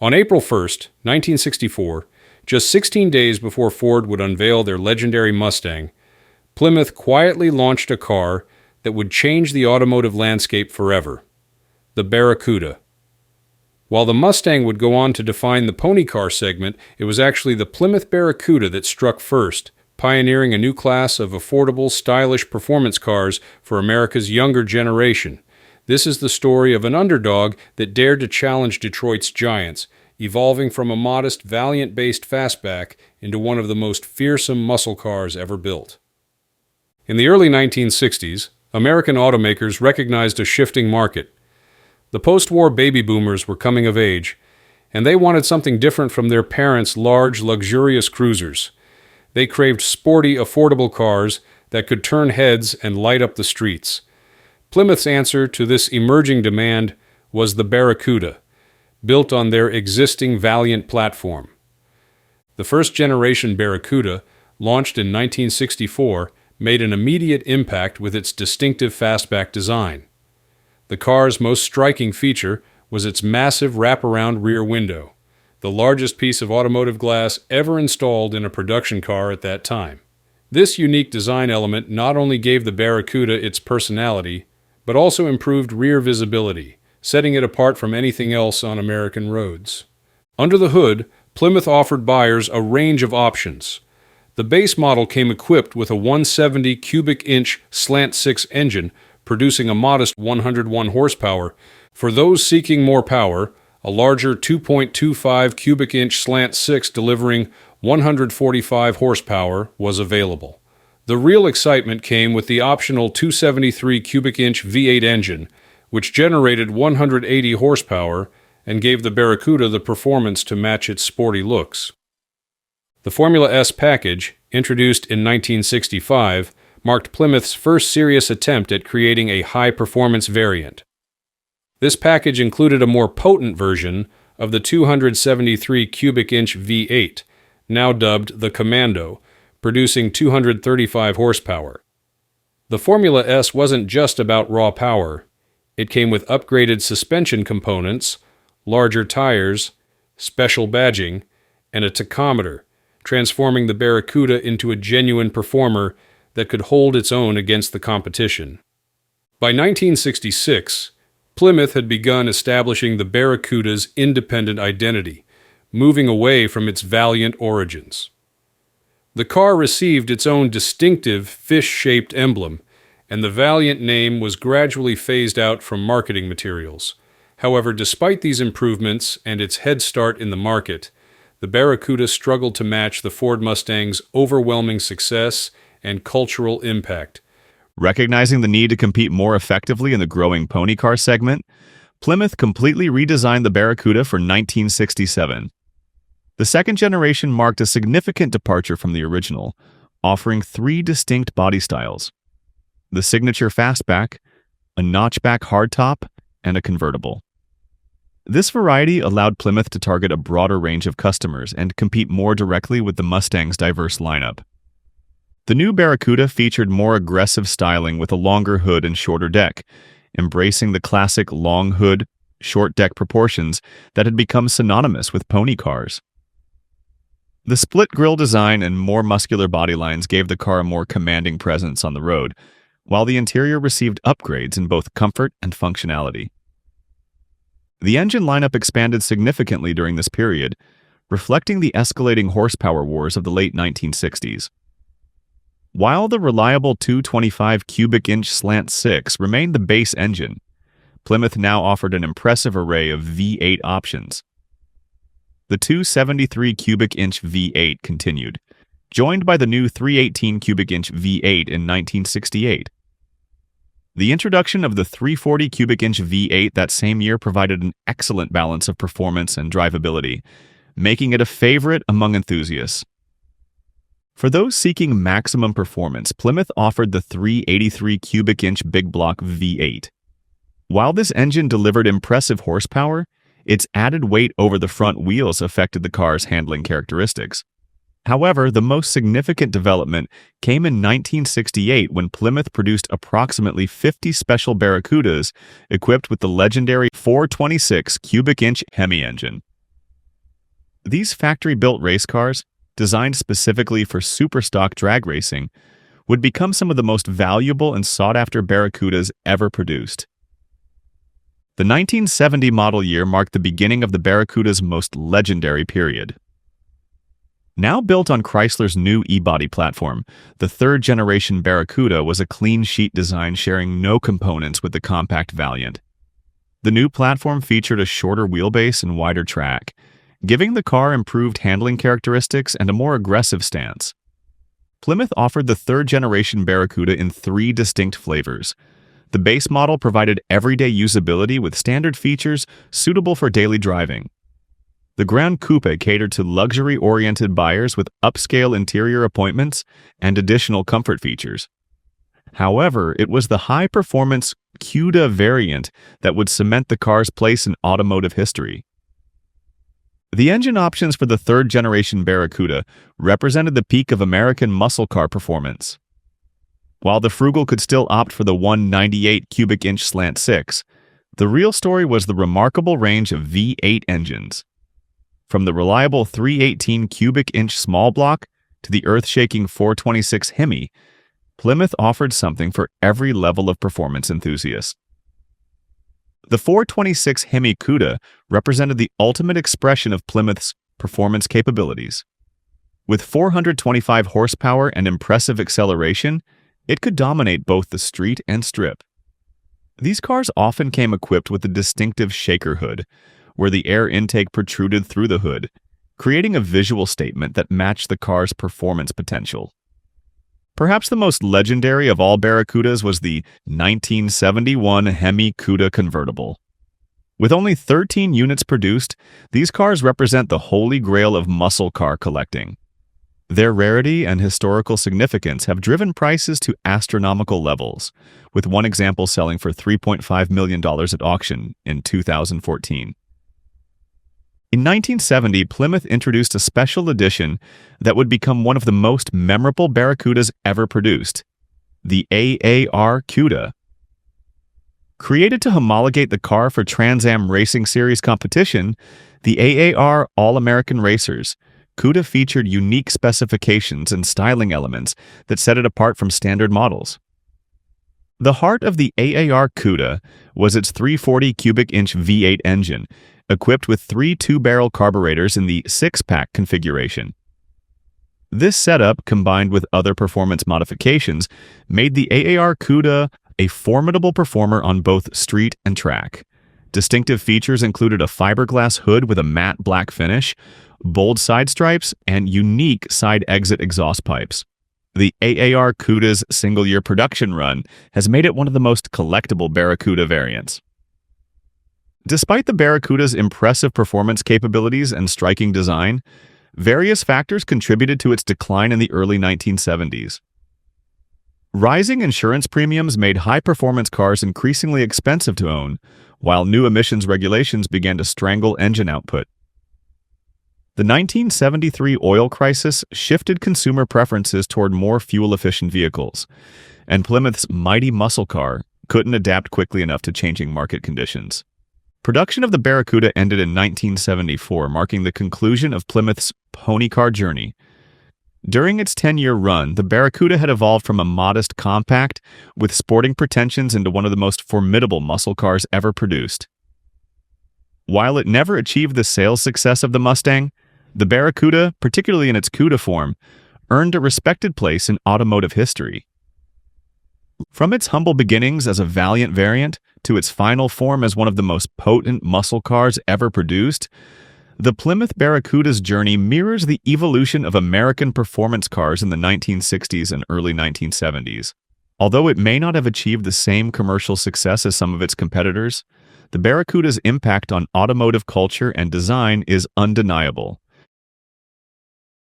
On April 1st, 1964, just 16 days before Ford would unveil their legendary Mustang, Plymouth quietly launched a car that would change the automotive landscape forever: the Barracuda. While the Mustang would go on to define the pony car segment, it was actually the Plymouth Barracuda that struck first, pioneering a new class of affordable, stylish performance cars for America's younger generation. This is the story of an underdog that dared to challenge Detroit's giants, evolving from a modest Valiant-based fastback into one of the most fearsome muscle cars ever built. In the early 1960s, American automakers recognized a shifting market. The post-war baby boomers were coming of age, and they wanted something different from their parents' large, luxurious cruisers. They craved sporty, affordable cars that could turn heads and light up the streets. Plymouth's answer to this emerging demand was the Barracuda, built on their existing Valiant platform. The first-generation Barracuda, launched in 1964, made an immediate impact with its distinctive fastback design. The car's most striking feature was its massive wraparound rear window, the largest piece of automotive glass ever installed in a production car at that time. This unique design element not only gave the Barracuda its personality, but also improved rear visibility, setting it apart from anything else on American roads. Under the hood, Plymouth offered buyers a range of options. The base model came equipped with a 170 cubic inch slant-six engine, producing a modest 101 horsepower. For those seeking more power, a larger 2.25 cubic inch slant-six delivering 145 horsepower was available. The real excitement came with the optional 273 cubic inch V8 engine, which generated 180 horsepower and gave the Barracuda the performance to match its sporty looks. The Formula S package, introduced in 1965, marked Plymouth's first serious attempt at creating a high-performance variant. This package included a more potent version of the 273 cubic inch V8, now dubbed the Commando, producing 235 horsepower. The Formula S wasn't just about raw power. It came with upgraded suspension components, larger tires, special badging, and a tachometer, transforming the Barracuda into a genuine performer that could hold its own against the competition. By 1966, Plymouth had begun establishing the Barracuda's independent identity, moving away from its Valiant origins. The car received its own distinctive fish-shaped emblem, and the Valiant name was gradually phased out from marketing materials. However, despite these improvements and its head start in the market, the Barracuda struggled to match the Ford Mustang's overwhelming success and cultural impact. Recognizing the need to compete more effectively in the growing pony car segment, Plymouth completely redesigned the Barracuda for 1967. The second generation marked a significant departure from the original, offering three distinct body styles: the signature fastback, a notchback hardtop, and a convertible. This variety allowed Plymouth to target a broader range of customers and compete more directly with the Mustang's diverse lineup. The new Barracuda featured more aggressive styling with a longer hood and shorter deck, embracing the classic long hood, short deck proportions that had become synonymous with pony cars. The split grille design and more muscular body lines gave the car a more commanding presence on the road, while the interior received upgrades in both comfort and functionality. The engine lineup expanded significantly during this period, reflecting the escalating horsepower wars of the late 1960s. While the reliable 225 cubic inch slant-six remained the base engine, Plymouth now offered an impressive array of V8 options. The 273 cubic inch V8 continued, joined by the new 318 cubic inch V8 in 1968. The introduction of the 340 cubic inch V8 that same year provided an excellent balance of performance and drivability, making it a favorite among enthusiasts. For those seeking maximum performance, Plymouth offered the 383 cubic inch big block V8. While this engine delivered impressive horsepower, its added weight over the front wheels affected the car's handling characteristics. However, the most significant development came in 1968 when Plymouth produced approximately 50 special Barracudas equipped with the legendary 426 cubic inch Hemi engine. These factory-built race cars, designed specifically for superstock drag racing, would become some of the most valuable and sought-after Barracudas ever produced. The 1970 model year marked the beginning of the Barracuda's most legendary period. Now built on Chrysler's new E-body platform, the third-generation Barracuda was a clean-sheet design sharing no components with the compact Valiant. The new platform featured a shorter wheelbase and wider track, giving the car improved handling characteristics and a more aggressive stance. Plymouth offered the third-generation Barracuda in 3 distinct flavors. The base model provided everyday usability with standard features suitable for daily driving. The Grand Coupe catered to luxury-oriented buyers with upscale interior appointments and additional comfort features. However, it was the high-performance CUDA variant that would cement the car's place in automotive history. The engine options for the third-generation Barracuda represented the peak of American muscle car performance. While the frugal could still opt for the 198 cubic inch slant-six, the real story was the remarkable range of V8 engines. From the reliable 318 cubic inch small block to the earth-shaking 426 Hemi, Plymouth offered something for every level of performance enthusiast. The 426 Hemi CUDA represented the ultimate expression of Plymouth's performance capabilities. With 425 horsepower and impressive acceleration, it could dominate both the street and strip. These cars often came equipped with a distinctive shaker hood, where the air intake protruded through the hood, creating a visual statement that matched the car's performance potential. Perhaps the most legendary of all Barracudas was the 1971 Hemi CUDA convertible. With only 13 units produced, these cars represent the holy grail of muscle car collecting. Their rarity and historical significance have driven prices to astronomical levels, with one example selling for $3.5 million at auction in 2014. In 1970, Plymouth introduced a special edition that would become one of the most memorable Barracudas ever produced, the AAR CUDA. Created to homologate the car for Trans Am Racing Series competition, the AAR All-American Racers CUDA featured unique specifications and styling elements that set it apart from standard models. The heart of the AAR CUDA was its 340 cubic inch V8 engine, equipped with 3 two-barrel carburetors in the 6-pack configuration. This setup, combined with other performance modifications, made the AAR CUDA a formidable performer on both street and track. Distinctive features included a fiberglass hood with a matte black finish, bold side stripes, and unique side exit exhaust pipes. The AAR CUDA's single-year production run has made it one of the most collectible Barracuda variants. Despite the Barracuda's impressive performance capabilities and striking design, various factors contributed to its decline in the early 1970s. Rising insurance premiums made high-performance cars increasingly expensive to own, while new emissions regulations began to strangle engine output. The 1973 oil crisis shifted consumer preferences toward more fuel-efficient vehicles, and Plymouth's mighty muscle car couldn't adapt quickly enough to changing market conditions. Production of the Barracuda ended in 1974, marking the conclusion of Plymouth's pony car journey. During its 10-year run, the Barracuda had evolved from a modest compact with sporting pretensions into one of the most formidable muscle cars ever produced. While it never achieved the sales success of the Mustang, the Barracuda, particularly in its CUDA form, earned a respected place in automotive history. From its humble beginnings as a Valiant variant to its final form as one of the most potent muscle cars ever produced, the Plymouth Barracuda's journey mirrors the evolution of American performance cars in the 1960s and early 1970s. Although it may not have achieved the same commercial success as some of its competitors, the Barracuda's impact on automotive culture and design is undeniable.